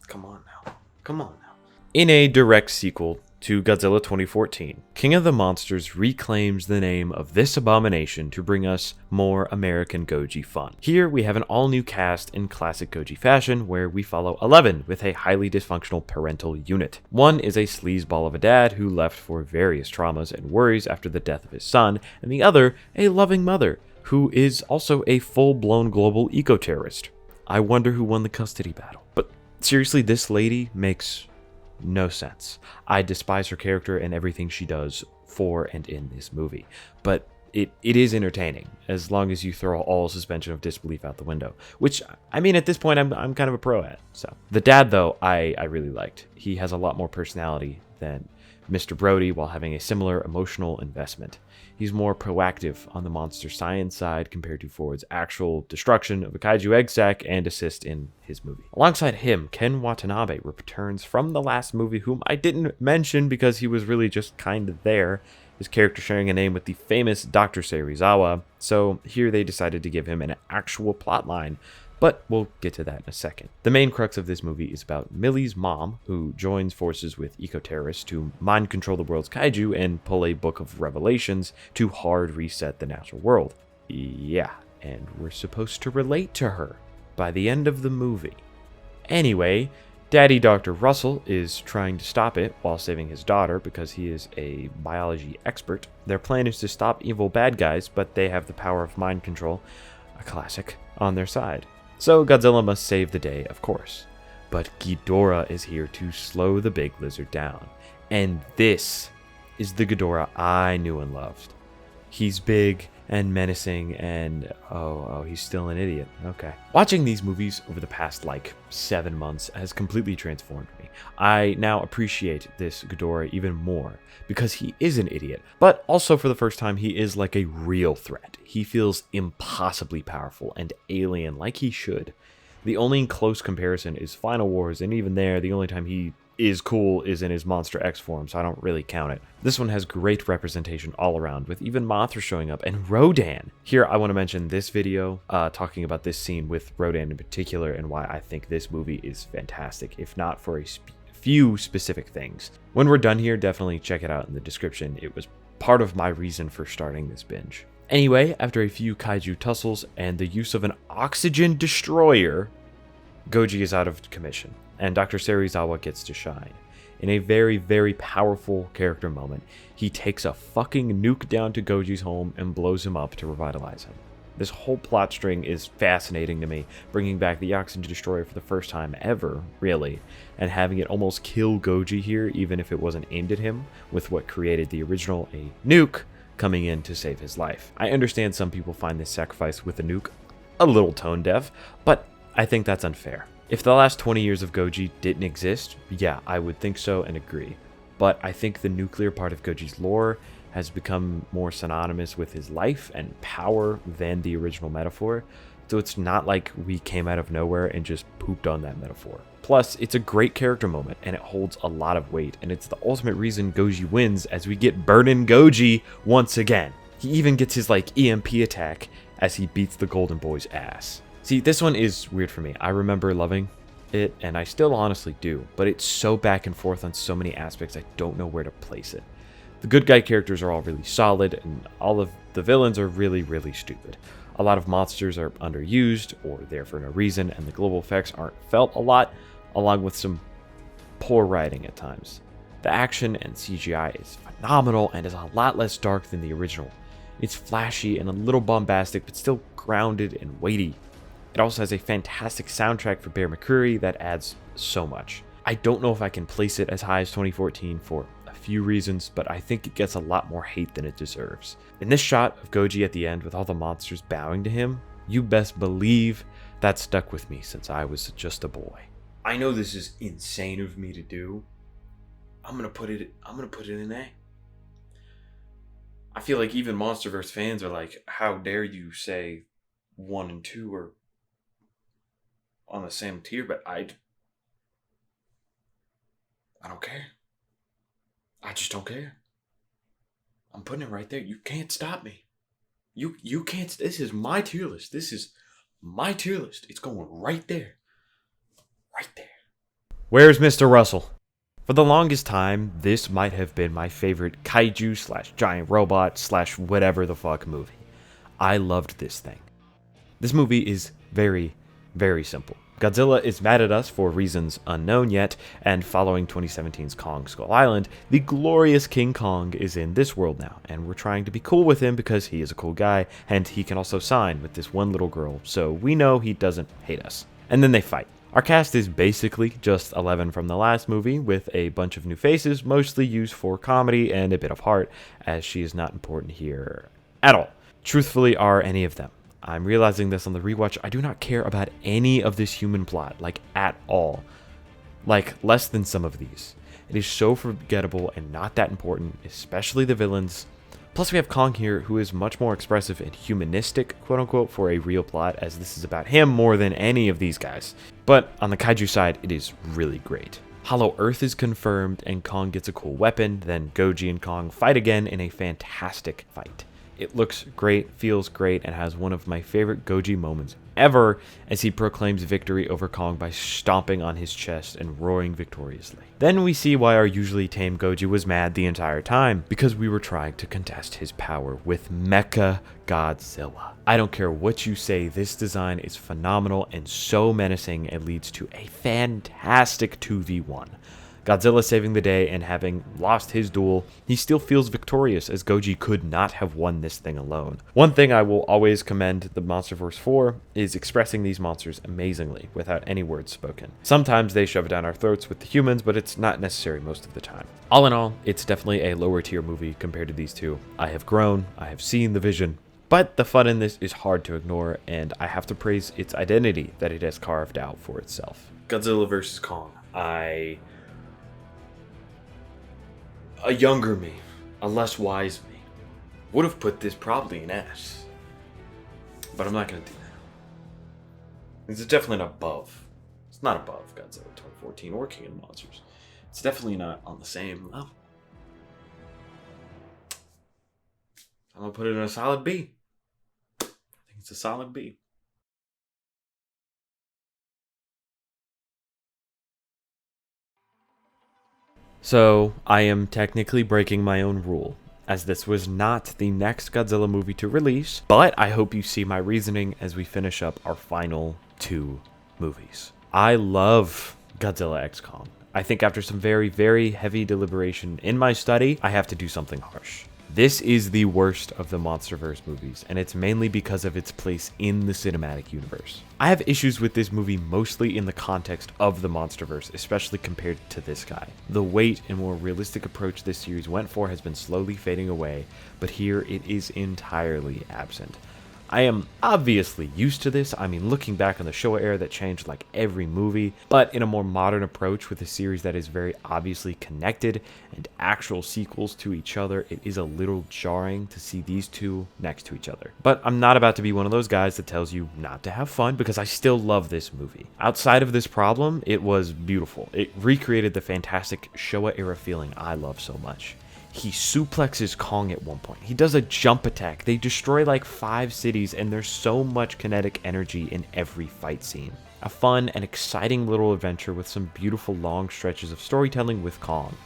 come on now. Come on now. In a direct sequel to Godzilla 2014, King of the Monsters reclaims the name of this abomination to bring us more American Goji fun. Here we have an all-new cast in classic Goji fashion, where we follow 11 with a highly dysfunctional parental unit. One is a sleazeball of a dad who left for various traumas and worries after the death of his son, and the other, a loving mother, who is also a full-blown global eco-terrorist. I wonder who won the custody battle. But seriously, this lady makes no sense. I despise her character and everything she does for and in this movie, but it is entertaining as long as you throw all suspension of disbelief out the window, which, I mean, at this point I'm kind of a pro at. So the dad, though, I really liked. He has a lot more personality than Mr. Brody, while having a similar emotional investment. He's more proactive on the monster science side compared to Ford's actual destruction of a kaiju egg sac and assist in his movie. Alongside him, Ken Watanabe returns from the last movie, whom I didn't mention because he was really just kind of there, his character sharing a name with the famous Dr. Serizawa, so here they decided to give him an actual plotline, but we'll get to that in a second. The main crux of this movie is about Millie's mom, who joins forces with eco-terrorists to mind control the world's kaiju and pull a book of revelations to hard reset the natural world. Yeah, and we're supposed to relate to her by the end of the movie. Anyway, Daddy Dr. Russell is trying to stop it while saving his daughter because he is a biology expert. Their plan is to stop evil bad guys, but they have the power of mind control, a classic, on their side. So Godzilla must save the day, of course. But Ghidorah is here to slow the big lizard down. And this is the Ghidorah I knew and loved. He's big and menacing and, oh, he's still an idiot. Okay. Watching these movies over the past, 7 months has completely transformed me. I now appreciate this Ghidorah even more because he is an idiot, but also for the first time he is like a real threat. He feels impossibly powerful and alien like he should. The only close comparison is Final Wars, and even there, the only time he is cool is in his Monster X form, so I don't really count it. This one has great representation all around, with even Mothra showing up, and Rodan. Here, I want to mention this video, talking about this scene with Rodan in particular, and why I think this movie is fantastic, if not for a few specific things. When we're done here, definitely check it out in the description. It was part of my reason for starting this binge. Anyway, after a few kaiju tussles and the use of an oxygen destroyer, Goji is out of commission, and Dr. Serizawa gets to shine. In a very, very powerful character moment, he takes a fucking nuke down to Goji's home and blows him up to revitalize him. This whole plot string is fascinating to me, bringing back the Oxygen Destroyer for the first time ever, really, and having it almost kill Goji here, even if it wasn't aimed at him, with what created the original, a nuke, coming in to save his life. I understand some people find this sacrifice with a nuke a little tone deaf, but I think that's unfair. If the last 20 years of Goji didn't exist, yeah, I would think so and agree. But I think the nuclear part of Goji's lore has become more synonymous with his life and power than the original metaphor, so it's not like we came out of nowhere and just pooped on that metaphor. Plus, it's a great character moment, and it holds a lot of weight, and it's the ultimate reason Goji wins as we get Burnin' Goji once again. He even gets his, EMP attack as he beats the Golden Boy's ass. See, this one is weird for me. I remember loving it, and I still honestly do, but it's so back and forth on so many aspects I don't know where to place it. The good guy characters are all really solid, and all of the villains are really, really stupid. A lot of monsters are underused, or there for no reason, and the global effects aren't felt a lot, along with some poor writing at times. The action and CGI is phenomenal, and is a lot less dark than the original. It's flashy and a little bombastic, but still grounded and weighty. It also has a fantastic soundtrack for BABYYY that adds so much. I don't know if I can place it as high as 2014 for a few reasons, but I think it gets a lot more hate than it deserves. In this shot of Goji at the end with all the monsters bowing to him, you best believe that stuck with me since I was just a boy. I know this is insane of me to do. I'm gonna put it in A. I feel like even MonsterVerse fans are like, how dare you say 1 and 2 are on the same tier, but I don't care. I just don't care. I'm putting it right there. You can't stop me. You can't. This is my tier list. This is my tier list. It's going right there. Right there. Where's Mr. Russell? For the longest time, this might have been my favorite kaiju / giant robot / whatever the fuck movie. I loved this thing. This movie is very, very simple. Godzilla is mad at us for reasons unknown yet, and following 2017's Kong Skull Island, the glorious King Kong is in this world now, and we're trying to be cool with him because he is a cool guy, and he can also sign with this one little girl, so we know he doesn't hate us. And then they fight. Our cast is basically just 11 from the last movie, with a bunch of new faces, mostly used for comedy and a bit of heart, as she is not important here at all. Truthfully, are any of them. I'm realizing this on the rewatch. I do not care about any of this human plot, at all. Less than some of these. It is so forgettable and not that important, especially the villains. Plus we have Kong here, who is much more expressive and humanistic, quote-unquote, for a real plot, as this is about him more than any of these guys. But on the kaiju side, it is really great. Hollow Earth is confirmed, and Kong gets a cool weapon, then Goji and Kong fight again in a fantastic fight. It looks great, feels great, and has one of my favorite Goji moments ever as he proclaims victory over Kong by stomping on his chest and roaring victoriously. Then we see why our usually tame Goji was mad the entire time, because we were trying to contest his power with Mecha Godzilla. I don't care what you say, this design is phenomenal and so menacing it leads to a fantastic 2v1. Godzilla saving the day and having lost his duel, he still feels victorious as Goji could not have won this thing alone. One thing I will always commend the MonsterVerse for is expressing these monsters amazingly without any words spoken. Sometimes they shove it down our throats with the humans, but it's not necessary most of the time. All in all, it's definitely a lower tier movie compared to these two. I have grown, I have seen the vision, but the fun in this is hard to ignore, and I have to praise its identity that it has carved out for itself. Godzilla vs. Kong. A younger me, a less wise me, would have put this probably in S. But I'm not going to do that. It's definitely not above. It's not above Godzilla 2014 or King of the Monsters. It's definitely not on the same level. I'm going to put it in a solid B. I think it's a solid B. So, I am technically breaking my own rule, as this was not the next Godzilla movie to release, but I hope you see my reasoning as we finish up our final two movies. I love Godzilla x Kong. I think after some very, very heavy deliberation in my study, I have to do something harsh. This is the worst of the MonsterVerse movies, and it's mainly because of its place in the cinematic universe. I have issues with this movie mostly in the context of the MonsterVerse, especially compared to this guy. The weight and more realistic approach this series went for has been slowly fading away, but here it is entirely absent. I am obviously used to this. I mean, looking back on the Showa era, that changed like every movie, but in a more modern approach with a series that is very obviously connected and actual sequels to each other, it is a little jarring to see these two next to each other. But I'm not about to be one of those guys that tells you not to have fun, because I still love this movie. Outside of this problem, it was beautiful. It recreated the fantastic Showa era feeling I love so much. He suplexes Kong at one point. He does a jump attack. They destroy like 5 cities, and there's so much kinetic energy in every fight scene. A fun and exciting little adventure with some beautiful long stretches of storytelling with Kong.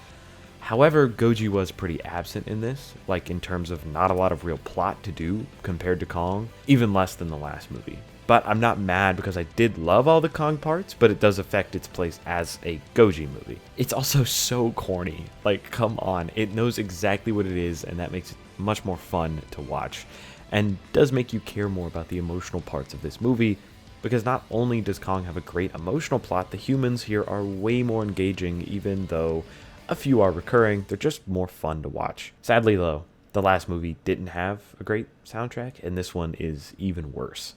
However, Goji was pretty absent in this, like in terms of not a lot of real plot to do compared to Kong, even less than the last movie. But I'm not mad because I did love all the Kong parts, but it does affect its place as a Goji movie. It's also so corny. Like, come on. It knows exactly what it is, and that makes it much more fun to watch. And does make you care more about the emotional parts of this movie, because not only does Kong have a great emotional plot, the humans here are way more engaging, even though a few are recurring. They're just more fun to watch. Sadly, though, the last movie didn't have a great soundtrack, and this one is even worse.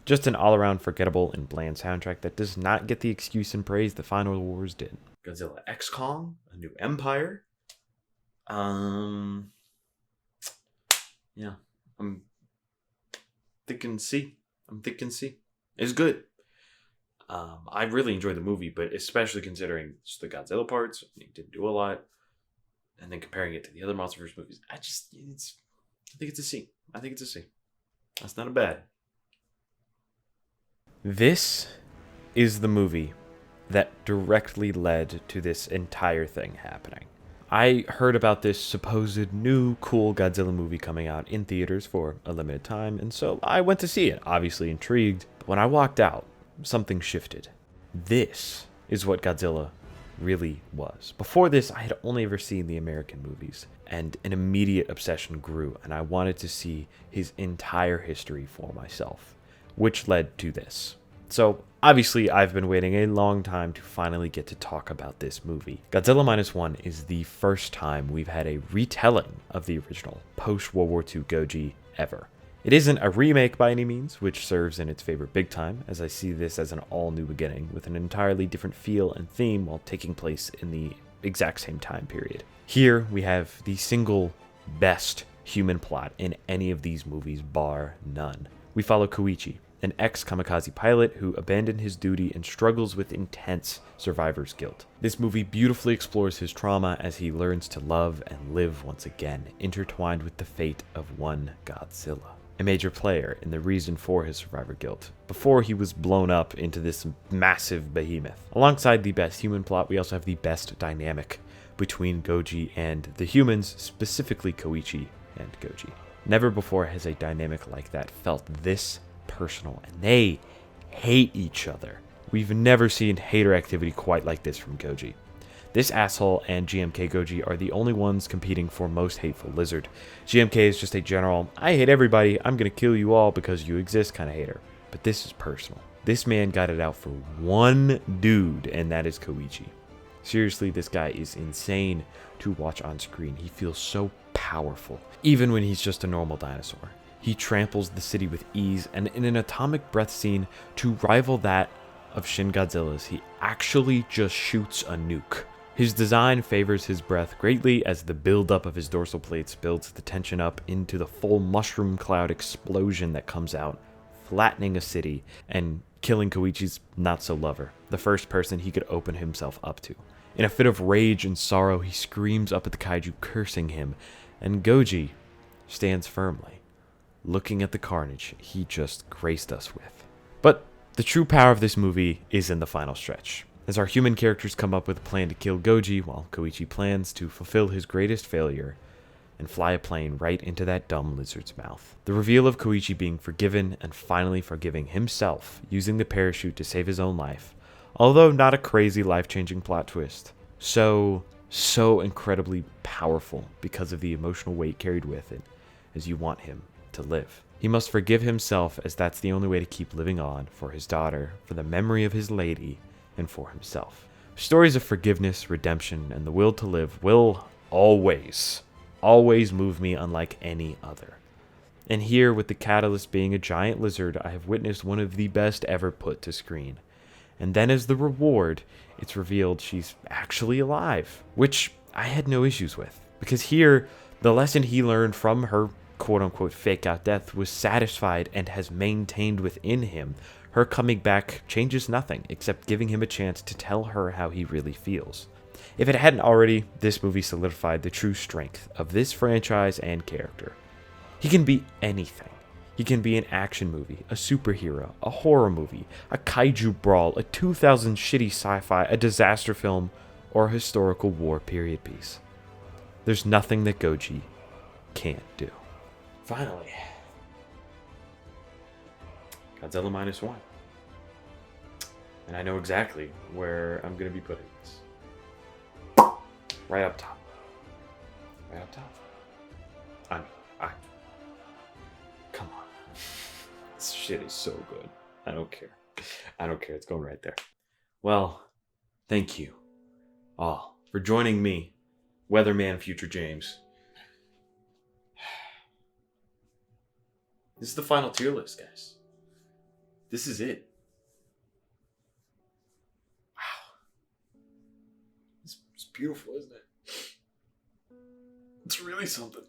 Just an all-around forgettable and bland soundtrack that does not get the excuse and praise the Final Wars did. Godzilla X Kong, A New Empire. Yeah, I'm thinking C. It's good. I really enjoyed the movie, but especially considering just the Godzilla parts, it didn't do a lot, and then comparing it to the other MonsterVerse movies, I think it's a C. That's not a bad. This is the movie that directly led to this entire thing happening. I heard about this supposed new cool Godzilla movie coming out in theaters for a limited time, and so I went to see it, obviously intrigued. But when I walked out, something shifted. This is what Godzilla really was. Before this, I had only ever seen the American movies, and an immediate obsession grew, and I wanted to see his entire history for myself, which led to this. So, obviously, I've been waiting a long time to finally get to talk about this movie. Godzilla Minus One is the first time we've had a retelling of the original post-World War II Goji ever. It isn't a remake by any means, which serves in its favor big time, as I see this as an all-new beginning with an entirely different feel and theme while taking place in the exact same time period. Here, we have the single best human plot in any of these movies, bar none. We follow Koichi, an ex-kamikaze pilot who abandoned his duty and struggles with intense survivor's guilt. This movie beautifully explores his trauma as he learns to love and live once again, intertwined with the fate of one Godzilla, a major player in the reason for his survivor guilt, before he was blown up into this massive behemoth. Alongside the best human plot, we also have the best dynamic between Goji and the humans, specifically Koichi and Goji. Never before has a dynamic like that felt this personal, and they hate each other. We've never seen hater activity quite like this from Goji. This asshole and GMK Goji are the only ones competing for most hateful lizard. GMK is just a general, I hate everybody, I'm gonna kill you all because you exist kind of hater. But this is personal. This man got it out for one dude, and that is Koichi. Seriously, this guy is insane to watch on screen. He feels so powerful, even when he's just a normal dinosaur. He tramples the city with ease, and in an atomic breath scene to rival that of Shin Godzilla's, he actually just shoots a nuke. His design favors his breath greatly as the buildup of his dorsal plates builds the tension up into the full mushroom cloud explosion that comes out, flattening a city and killing Koichi's not-so-lover, the first person he could open himself up to. In a fit of rage and sorrow, he screams up at the kaiju, cursing him, and Goji stands firmly, looking at the carnage he just graced us with. But the true power of this movie is in the final stretch, as our human characters come up with a plan to kill Goji while Koichi plans to fulfill his greatest failure and fly a plane right into that dumb lizard's mouth. The reveal of Koichi being forgiven and finally forgiving himself, using the parachute to save his own life, although not a crazy life-changing plot twist. So incredibly powerful because of the emotional weight carried with it, as you want him to live. He must forgive himself, as that's the only way to keep living on, for his daughter, for the memory of his lady, and for himself. Stories of forgiveness, redemption, and the will to live will always move me unlike any other. And here, with the catalyst being a giant lizard, I have witnessed one of the best ever put to screen. And then as the reward, it's revealed she's actually alive, which I had no issues with. Because here, the lesson he learned from her quote-unquote fake-out death was satisfied and has maintained within him. Her coming back changes nothing, except giving him a chance to tell her how he really feels. If it hadn't already, this movie solidified the true strength of this franchise and character. He can be anything. He can be an action movie, a superhero, a horror movie, a kaiju brawl, a 2000 shitty sci-fi, a disaster film, or a historical war period piece. There's nothing that Goji can't do. Finally, Godzilla -1. And I know exactly where I'm going to be putting this. Right up top. Right up top. Come on. This shit is so good. I don't care. I don't care. It's going right there. Well, thank you all for joining me, Weatherman Future James. This is the final tier list, guys. This is it. Wow. It's beautiful, isn't it? It's really something.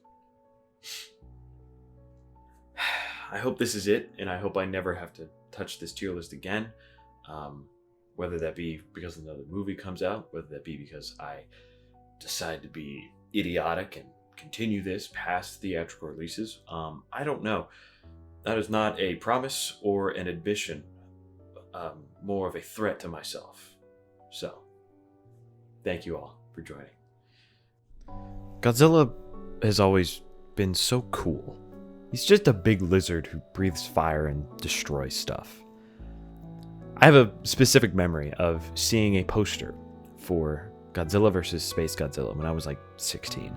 I hope this is it, and I hope I never have to touch this tier list again. Whether that be because another movie comes out, whether that be because I decide to be idiotic and continue this past theatrical releases. I don't know. That is not a promise or an admission, more of a threat to myself. So, thank you all for joining. Godzilla has always been so cool. He's just a big lizard who breathes fire and destroys stuff. I have a specific memory of seeing a poster for Godzilla vs. Space Godzilla when I was like 16.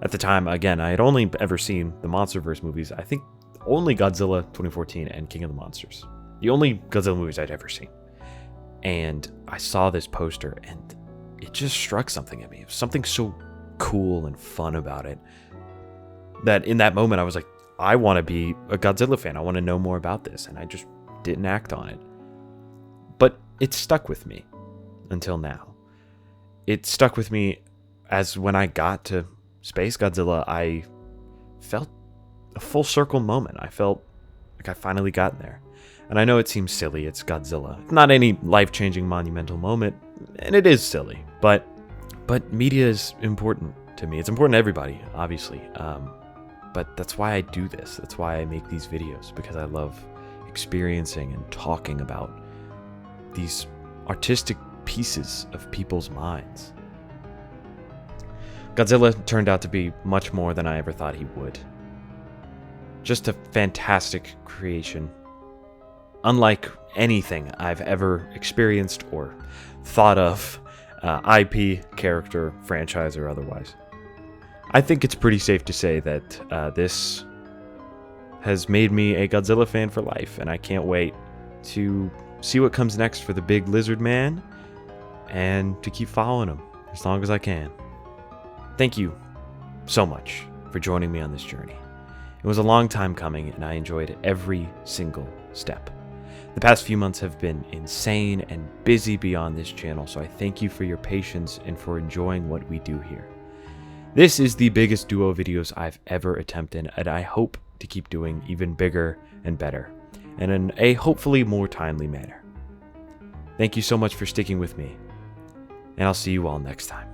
At the time, again, I had only ever seen the MonsterVerse movies. I think only Godzilla 2014 and King of the Monsters. The only Godzilla movies I'd ever seen. And I saw this poster and it just struck something at me. It was something so cool and fun about it that in that moment I was like, I want to be a Godzilla fan. I want to know more about this. And I just didn't act on it. But it stuck with me until now. It stuck with me as when I got to Space Godzilla, I felt a full circle moment. I felt like I finally gotten there. And I know it seems silly, it's Godzilla. It's not any life-changing monumental moment, and it is silly, but media is important to me. It's important to everybody, obviously. But that's why I do this. That's why I make these videos, because I love experiencing and talking about these artistic pieces of people's minds. Godzilla turned out to be much more than I ever thought he would. Just a fantastic creation. Unlike anything I've ever experienced or thought of, IP, character, franchise, or otherwise. I think it's pretty safe to say that this has made me a Godzilla fan for life, and I can't wait to see what comes next for the big lizard man and to keep following him as long as I can. Thank you so much for joining me on this journey. It was a long time coming, and I enjoyed every single step. The past few months have been insane and busy beyond this channel, so I thank you for your patience and for enjoying what we do here. This is the biggest duo videos I've ever attempted, and I hope to keep doing even bigger and better, and in a hopefully more timely manner. Thank you so much for sticking with me, and I'll see you all next time.